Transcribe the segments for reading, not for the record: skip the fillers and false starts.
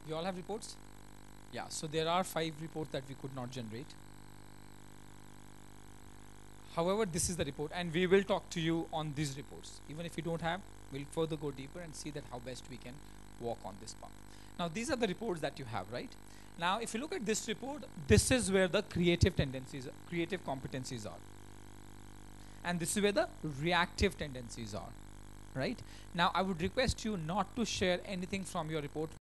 You all have reports? Yeah, so there are 5 reports that we could not generate. However, this is the report, and we will talk to you on these reports. Even if you don't have, we'll further go deeper and see that how best we can walk on this path. Now, these are the reports that you have, right? Now, if you look at this report, this is where the creative tendencies, creative competencies are. And this is where the reactive tendencies are, right? Now, I would request you not to share anything from your report.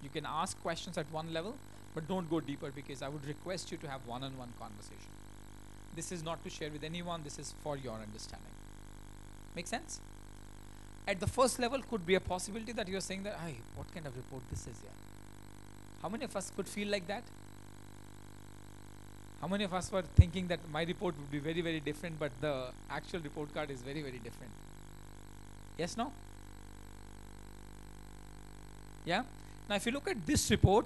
You can ask questions at one level, but don't go deeper, because I would request you to have one-on-one conversation. This is not to share with anyone, this is for your understanding. Make sense? At the first level could be a possibility that you're saying that, hey, what kind of report this is here? How many of us could feel like that? How many of us were thinking that my report would be very, very different, but the actual report card is very, very different? Yes, no? Yeah? Now, if you look at this report,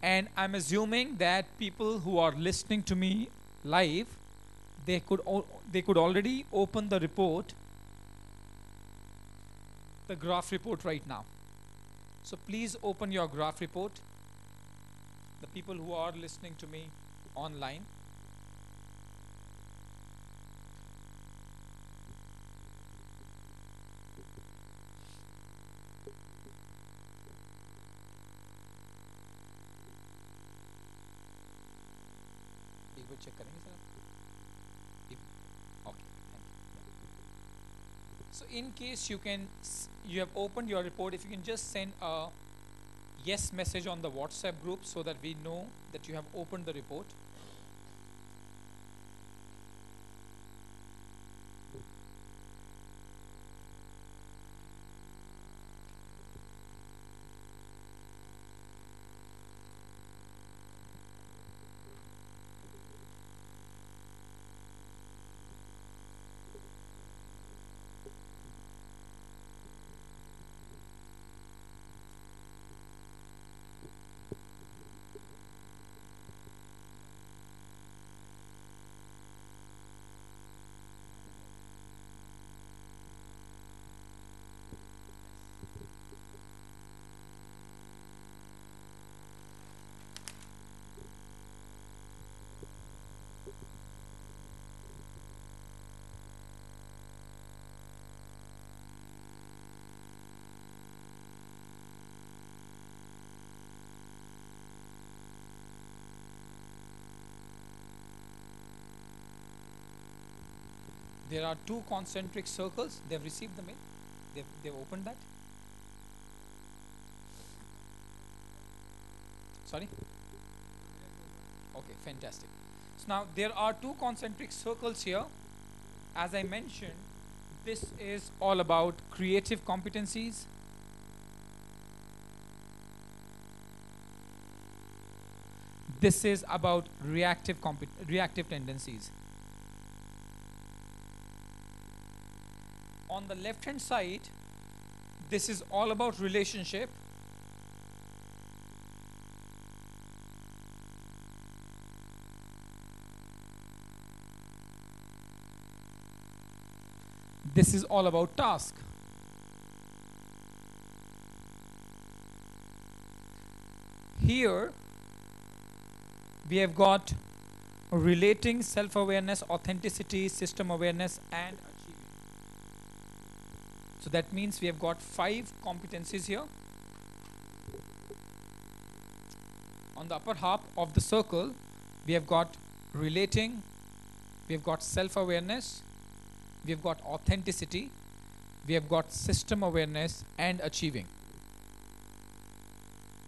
and I'm assuming that people who are listening to me live, they could already open the report, the graph report right now. So please open your graph report. The people who are listening to me online. एक बार check करेंगे sir आप? Okay, thank you. So in case you have opened your report, if you can just send a yes message on the WhatsApp group so that we know that you have opened the report. There are 2 concentric circles. They've received the mail. They've opened that. Sorry? Okay, fantastic. So now there are 2 concentric circles here. As I mentioned, this is all about creative competencies. This is about reactive tendencies. On the left hand side, this is all about relationship. This is all about task. Here we have got relating, self-awareness, authenticity, system awareness, and achieving. So that means we have got 5 competencies here. On the upper half of the circle, we have got relating, we have got self-awareness, we have got authenticity, we have got system awareness, and achieving.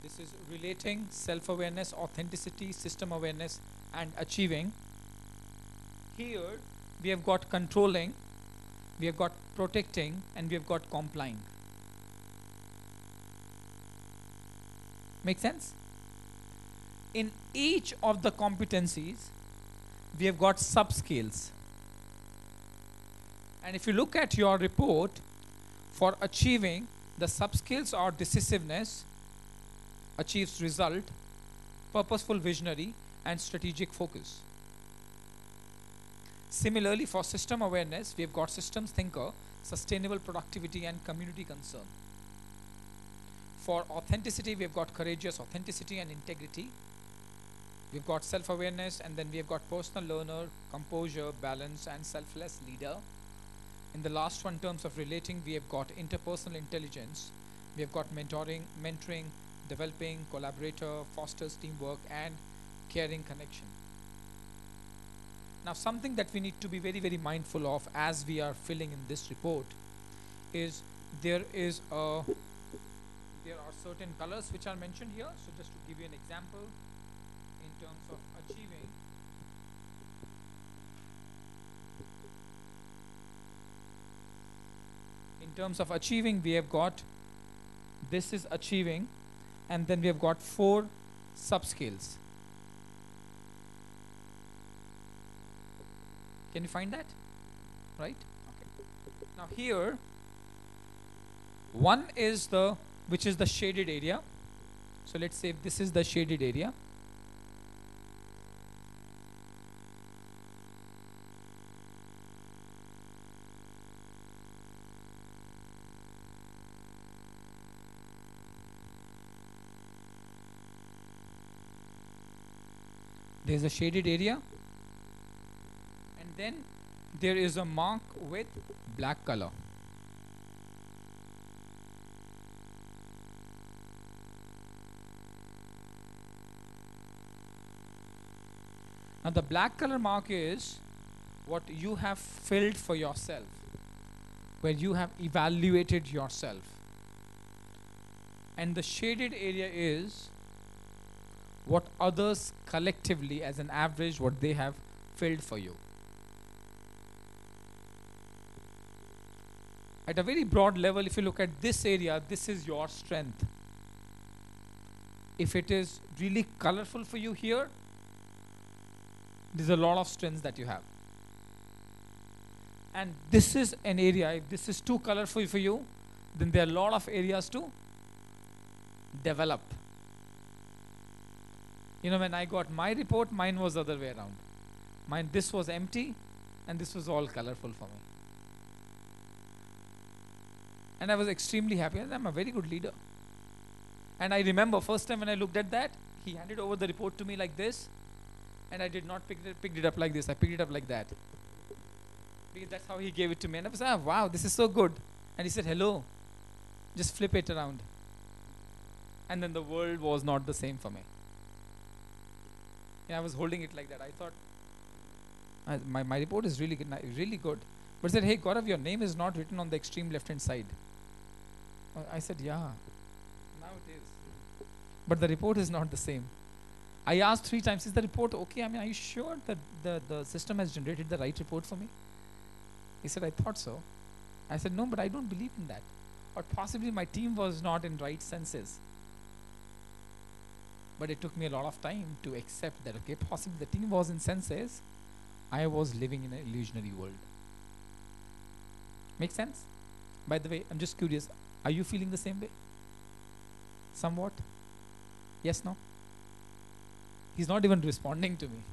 This is relating, self-awareness, authenticity, system awareness, and achieving. Here we have got controlling, we have got protecting, and we have got complying. Make sense? In each of the competencies, we have got subscales. And if you look at your report, for achieving, the subscales are decisiveness, achieves result, purposeful visionary, and strategic focus. Similarly, for system awareness, we have got systems thinker, sustainable productivity, and community concern. For authenticity, we have got courageous, authenticity and integrity. We've got self-awareness, and then we have got personal learner, composure, balance, and selfless leader. In the last one, in terms of relating, we have got interpersonal intelligence. We have got mentoring, developing, collaborator, fosters teamwork, and caring connection. Now, something that we need to be very, very mindful of as we are filling in this report is there are certain colors which are mentioned here. So just to give you an example, in terms of achieving, we have got, this is achieving, and then we have got 4 subscales. Can you find that? Right? Okay. Now here, one is which is the shaded area. So let's say this is the shaded area. There's a shaded area, and then there is a mark with black color. Now the black color mark is what you have filled for yourself, where you have evaluated yourself. And the shaded area is what others collectively, as an average, what they have filled for you. At a very broad level, if you look at this area, this is your strength. If it is really colorful for you here, there's a lot of strengths that you have. And this is an area, if this is too colorful for you, then there are a lot of areas to develop. You know, when I got my report, mine was the other way around. This was empty, and this was all colorful for me. And I was extremely happy, and I'm a very good leader. And I remember first time when I looked at that, he handed over the report to me like this, and I did not pick it up like this. I picked it up like that. Because that's how he gave it to me. And I was like, wow, this is so good. And he said, hello, just flip it around. And then the world was not the same for me. Yeah, I was holding it like that. I thought, my report is really good, really good. But he said, hey, Gaurav, your name is not written on the extreme left-hand side. I said, yeah, now it is. But the report is not the same. I asked 3 times, is the report okay? I mean, are you sure that the system has generated the right report for me? He said, I thought so. I said, no, but I don't believe in that. Or possibly my team was not in right senses. But it took me a lot of time to accept that, okay, possibly the team was in senses. I was living in an illusionary world. Make sense? By the way, I'm just curious, are you feeling the same way? Somewhat? Yes, no? He's not even responding to me.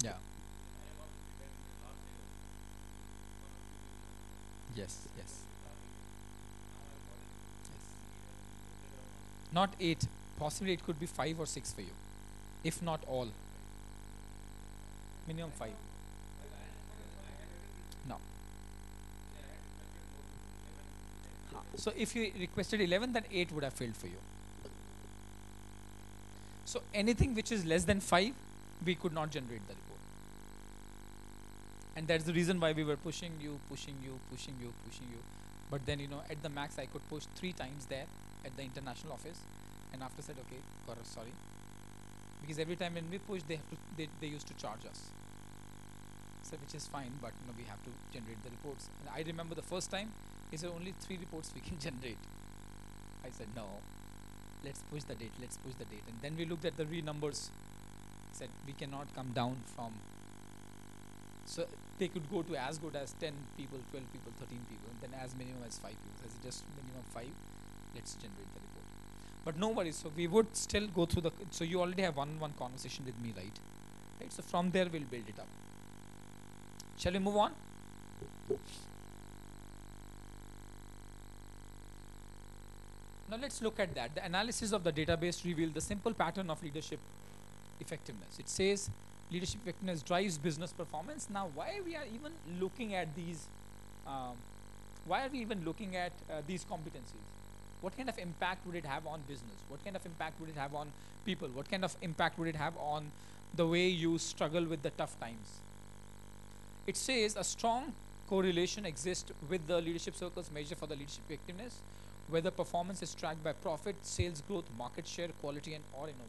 Yeah. Yes, yes. Yes. Not 8. Possibly it could be 5 or 6 for you. If not all. Minimum 5. No. So if you requested 11, then 8 would have failed for you. So anything which is less than 5, we could not generate the report. And that's the reason why we were pushing you. But then, you know, at the max, I could push 3 times there at the international office. And after said, okay, Gaurav, sorry. Because every time when we push, they used to charge us. So which is fine, but you know, we have to generate the reports. And I remember the first time, he said only 3 reports we can generate. I said, no, let's push the date. And then we looked at the numbers. Said we cannot come down from. So they could go to as good as 10 people, 12 people, 13 people, and then as minimum as 5 people. So I said just minimum 5, let's generate the report. But no worries. So we would still go through the. So you already have one conversation with me, right? Right. So from there we'll build it up. Shall we move on? Now let's look at that. The analysis of the database revealed the simple pattern of leadership effectiveness. It says leadership effectiveness drives business performance. Now, why we are even looking at these? Why are we even looking at these competencies? What kind of impact would it have on business? What kind of impact would it have on people? What kind of impact would it have on the way you struggle with the tough times? It says a strong correlation exists with the leadership circles measure for the leadership effectiveness, whether performance is tracked by profit, sales growth, market share, quality, and or innovation.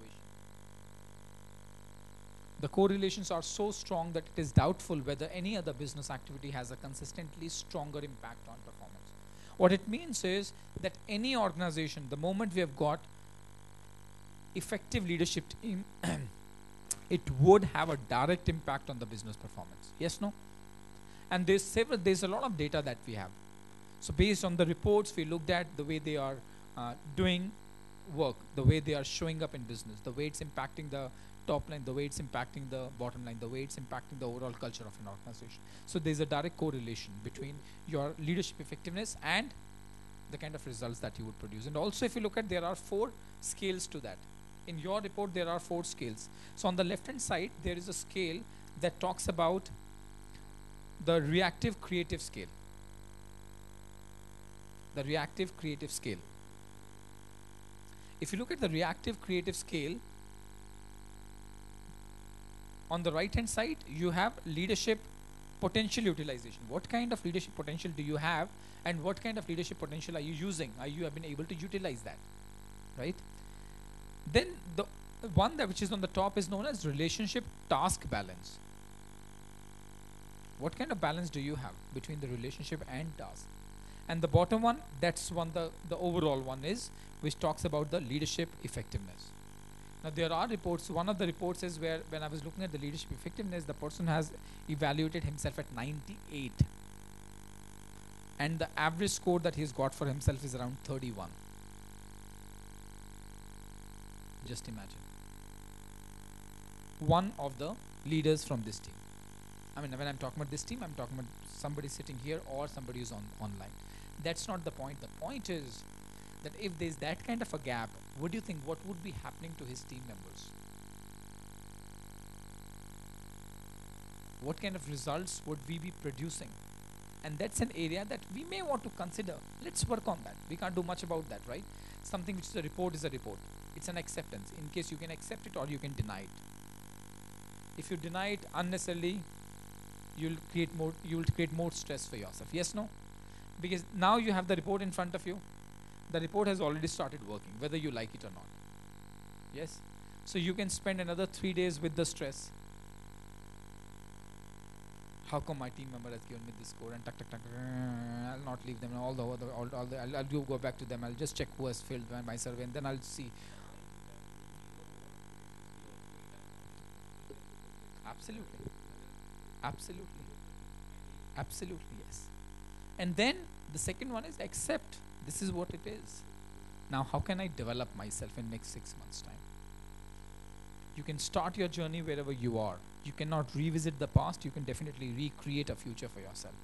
The correlations are so strong that it is doubtful whether any other business activity has a consistently stronger impact on performance. What it means is that any organization, the moment we have got effective leadership team, it would have a direct impact on the business performance. Yes, no? And there's a lot of data that we have. So based on the reports we looked at, the way they are doing work, the way they are showing up in business, the way it's impacting the top line, the way it's impacting the bottom line, the way it's impacting the overall culture of an organization. So there's a direct correlation between your leadership effectiveness and the kind of results that you would produce. And also if you look at, there are 4 scales to that. In your report there are 4 scales. So on the left hand side there is a scale that talks about the reactive creative scale. The reactive creative scale. If you look at the reactive creative scale, on the right hand side you have leadership potential utilization. What kind of leadership potential do you have, and what kind of leadership potential are you using? Are you have been able to utilize that, right? Then the one that which is on the top is known as relationship task balance. What kind of balance do you have between the relationship and task? And the bottom one, that's the overall one is, which talks about the leadership effectiveness. Now there are reports, one of the reports is where when I was looking at the leadership effectiveness, the person has evaluated himself at 98. And the average score that he's got for himself is around 31. Just imagine. One of the leaders from this team. I mean, when I'm talking about this team, I'm talking about somebody sitting here or somebody who's online. That's not the point. The point is that if there's that kind of a gap, what do you think, what would be happening to his team members? What kind of results would we be producing? And that's an area that we may want to consider. Let's work on that. We can't do much about that, right? Something which is a report is a report. It's an acceptance. In case you can accept it or you can deny it. If you deny it unnecessarily, you'll create more stress for yourself. Yes, no? Because now you have the report in front of you. The report has already started working, whether you like it or not. Yes? So you can spend another 3 days with the stress. How come my team member has given me this score, and I'll not leave them, I'll go back to them, I'll just check who has filled my survey, and then I'll see. Absolutely. Absolutely. Absolutely, yes. And then the second one is accept. This is what it is. Now, how can I develop myself in next 6 months' time? You can start your journey wherever you are. You cannot revisit the past. You can definitely recreate a future for yourself.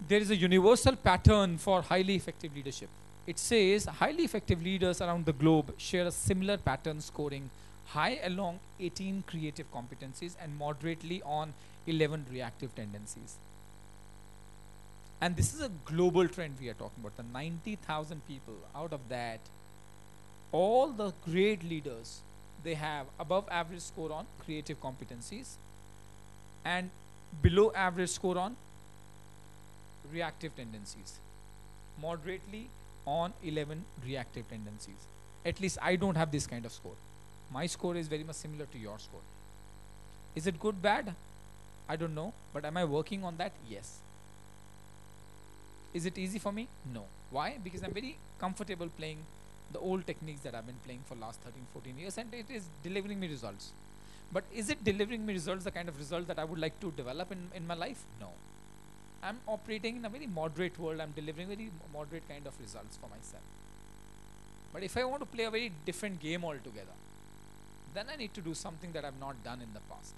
There is a universal pattern for highly effective leadership. It says highly effective leaders around the globe share a similar pattern, scoring high along 18 creative competencies and moderately on 11 reactive tendencies. And this is a global trend we are talking about. The 90,000 people, out of that, all the great leaders, they have above average score on creative competencies and below average score on reactive tendencies. Moderately on 11 reactive tendencies. At least I don't have this kind of score. My score is very much similar to your score. Is it good, bad? I don't know. But am I working on that? Yes. Is it easy for me? No. Why? Because I'm very comfortable playing the old techniques that I've been playing for last 13, 14 years, and it is delivering me results. But is it delivering me results, the kind of results that I would like to develop in my life? No. I'm operating in a very moderate world. I'm delivering very moderate kind of results for myself. But if I want to play a very different game altogether, then I need to do something that I've not done in the past.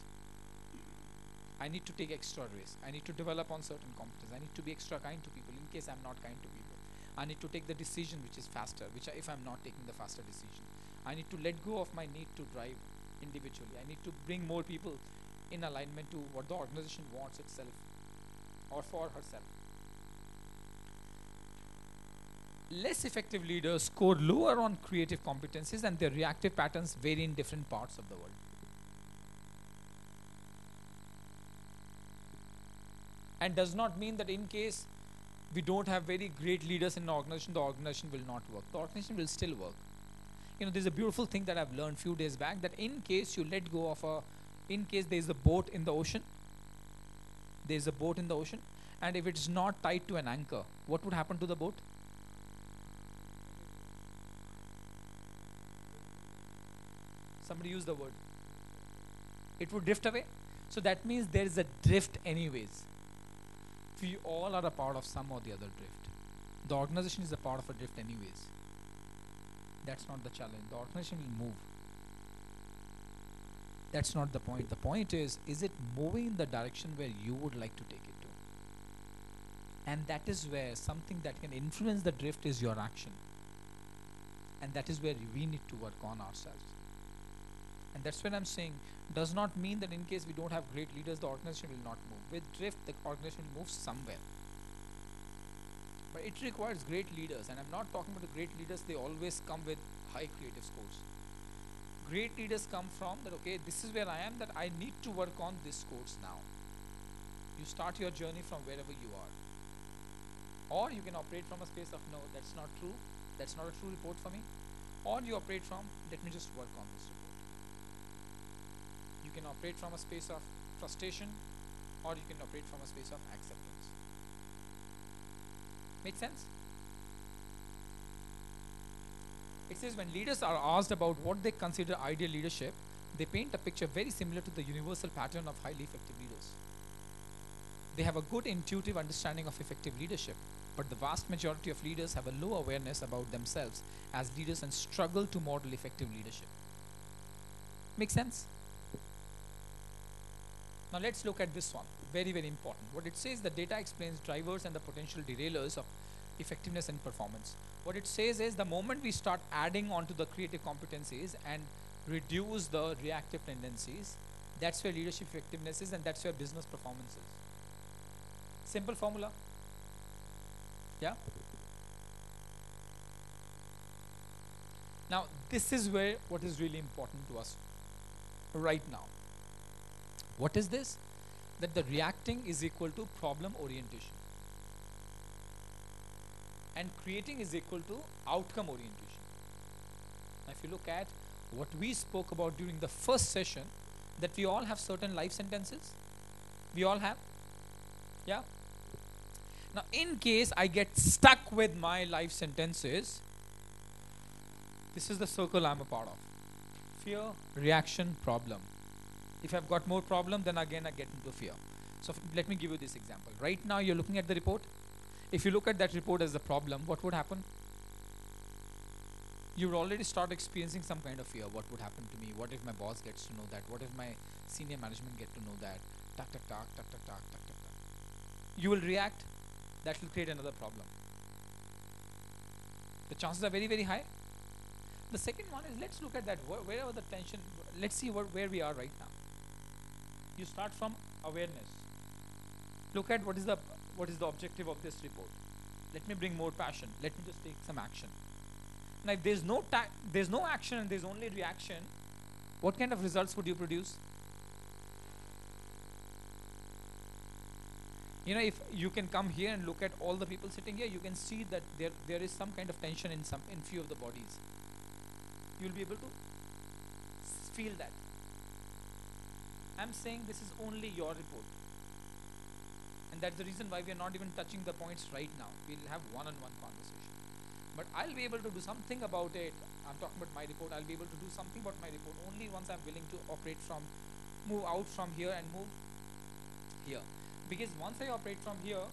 I need to take extra risk. I need to develop on certain competence. I need to be extra kind to people in case I'm not kind to people. I need to take the decision which is faster, if I'm not taking the faster decision. I need to let go of my need to drive individually. I need to bring more people in alignment to what the organization wants itself or for herself. Less effective leaders score lower on creative competencies and their reactive patterns vary in different parts of the world. And does not mean that in case we don't have very great leaders in an organization, the organization will not work. The organization will still work. You know, there's a beautiful thing that I've learned few days back, that in case you let go of in case there's a boat in the ocean, and if it's not tied to an anchor, what would happen to the boat? Somebody use the word. It would drift away. So that means there is a drift anyways. We all are a part of some or the other drift. The organization is a part of a drift anyways. That's not the challenge. The organization will move. That's not the point. The point is it moving in the direction where you would like to take it to? And that is where something that can influence the drift is your action. And that is where we need to work on ourselves. And that's when I'm saying, does not mean that in case we don't have great leaders, the organization will not move. With drift, the organization will move somewhere. But it requires great leaders. And I'm not talking about the great leaders, they always come with high creative scores. Great leaders come from that, okay, this is where I am, that I need to work on this course now. You start your journey from wherever you are. Or you can operate from a space of, no, that's not true. That's not a true report for me. Or you operate from, let me just work on this report. You can operate from a space of frustration, or you can operate from a space of acceptance. Make sense? It says when leaders are asked about what they consider ideal leadership, they paint a picture very similar to the universal pattern of highly effective leaders. They have a good intuitive understanding of effective leadership, but the vast majority of leaders have a low awareness about themselves as leaders and struggle to model effective leadership. Make sense? Now let's look at this one. Very, very important. What it says, the data explains drivers and the potential derailers of effectiveness and performance. What it says is the moment we start adding on to the creative competencies and reduce the reactive tendencies, that's where leadership effectiveness is, and that's where business performance is. Simple formula. Yeah? Now, this is where what is really important to us right now. What is this? That the reacting is equal to problem orientation. And creating is equal to outcome orientation. Now, if you look at what we spoke about during the first session, that we all have certain life sentences. We all have. Yeah? Now, in case I get stuck with my life sentences, this is the circle I'm a part of. Fear, reaction, problem. If I've got more problem, then again I get into fear. So let me give you this example. Right now you're looking at the report. If you look at that report as a problem, what would happen? You would already start experiencing some kind of fear. What would happen to me? What if my boss gets to know that? What if my senior management get to know that? Tak, tak, tak, tak, tak, tak, tak, tak, tak. You will react. That will create another problem. The chances are very, very high. The second one is, let's look at that. Wherever the tension, let's see where we are right now. You start from awareness. Look at what is the objective of this report. Let me bring more passion. Let me just take some action. Now, if there's no action and there's only reaction, what kind of results would you produce? You know, if you can come here and look at all the people sitting here, you can see that there is some kind of tension in few of the bodies. You'll be able to feel that. I'm saying this is only your report. And that's the reason why we are not even touching the points right now. We'll have one-on-one conversation. But I'll be able to do something about it. I'm talking about my report. I'll be able to do something about my report only once I'm willing to move out from here and move here. because once I operate from here,